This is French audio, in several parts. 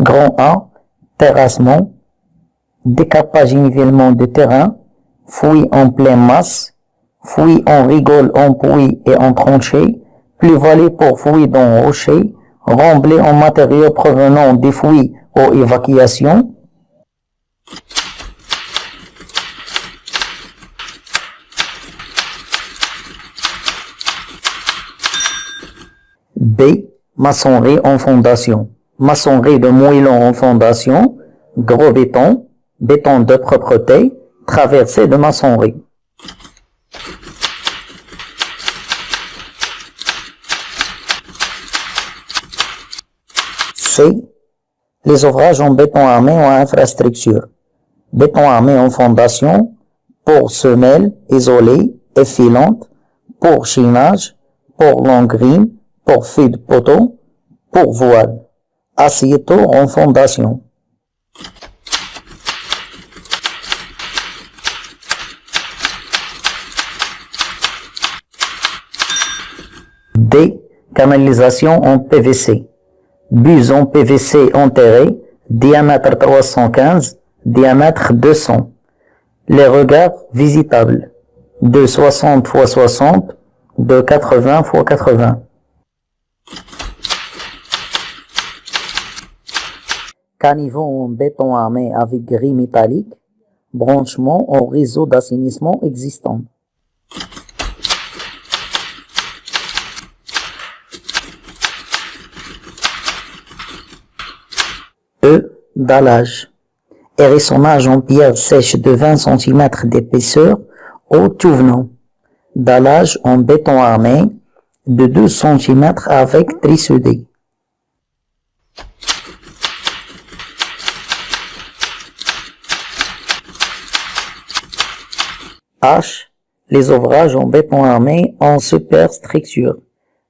Grand A, terrassement, décapage et nivellement de terrain, fouille en pleine masse, fouille en rigole, en puits et en tranchée, plus-value pour fouille dans rocher, remblai en matériaux provenant des fouilles ou évacuations. B. Maçonnerie en fondation. Maçonnerie de moellons en fondation, gros béton, béton de propreté, traversée de maçonnerie. C. Les ouvrages en béton armé ou en infrastructure. Béton armé en fondation, pour semelle, isolée, effilante, pour chinage, pour longue rime, pour fil de poteau, pour voile. Assietto en fondation. D. Canalisation en PVC. Buse en PVC enterré, diamètre 315, diamètre 200. Les regards visitables, de 60 x 60, de 80 x 80. Caniveau en béton armé avec grille métallique, branchement au réseau d'assainissement existant. E. Dallage. Hérissonnage en pierre sèche de 20 cm d'épaisseur au touvenant. Dallage en béton armé de 12 cm avec trissoudé. H. Les ouvrages en béton armé en superstructure.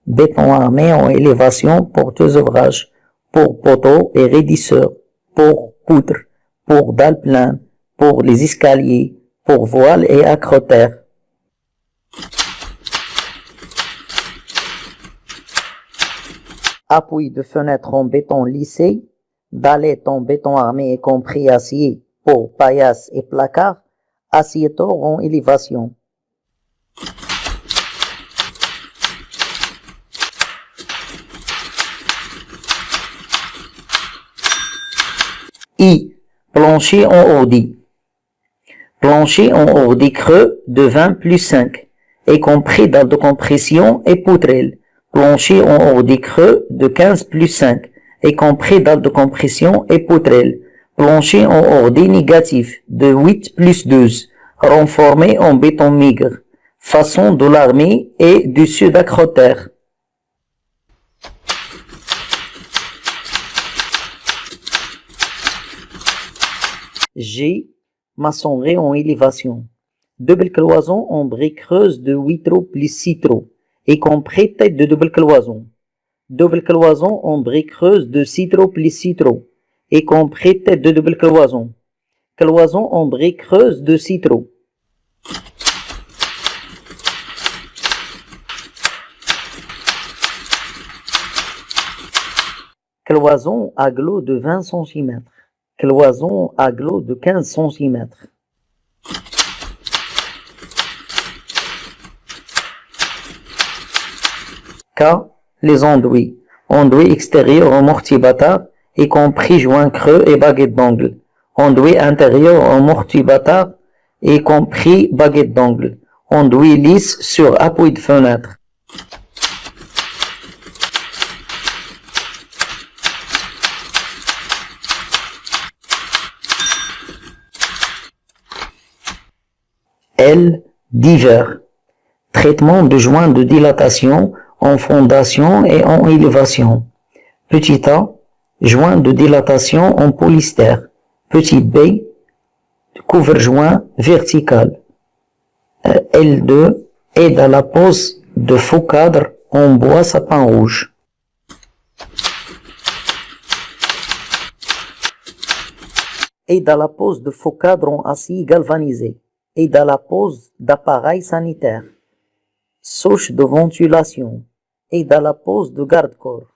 Béton armé en élévation pour deux ouvrages, pour poteaux et raidisseurs, pour poutres, pour dalles pleines, pour les escaliers, pour voiles et acrotères. Appui de fenêtres en béton lissé, dallettes en béton armé y compris acier pour paillasses et placards, assietto en élévation. I. Plancher en ordi. Plancher en ordi creux de 20 plus 5, y compris dalle de compression et poutrelle. Plancher en ordi creux de 15 plus 5, y compris dalle de compression et poutrelle. Plancher en ordi négatif de 8 plus 12, renformé en béton migre. Façon de l'armée et dessus d'acrotère. G. Maçonnerie en élévation. Double cloison en briques creuses de 8 trous plus 6 trous, y compris tête de double cloison. Double cloison en briques creuses de 6 trous plus 6 trous, y compris tête de double cloison. Cloison en briques creuses de 6 trous. Cloison à glos de 20 cm. Cloison à glos de 15 cm. K. Les enduits. Enduit extérieur en mortier bâtard, y compris joint creux et baguette d'angle. Enduit intérieur en mortier bâtard, y compris baguette d'angle. Enduit lisse sur appui de fenêtre. L. Divers. Traitement de joints de dilatation en fondation et en élévation. Petit a. Joint de dilatation en polystère. Petit b. Couvre-joint vertical. L2. Aide à la pose de faux cadre en bois sapin rouge. Aide à la pose de faux cadre en acier galvanisé. Aide à la pose d'appareils sanitaires. Souche de ventilation. Aide à la pose de garde-corps.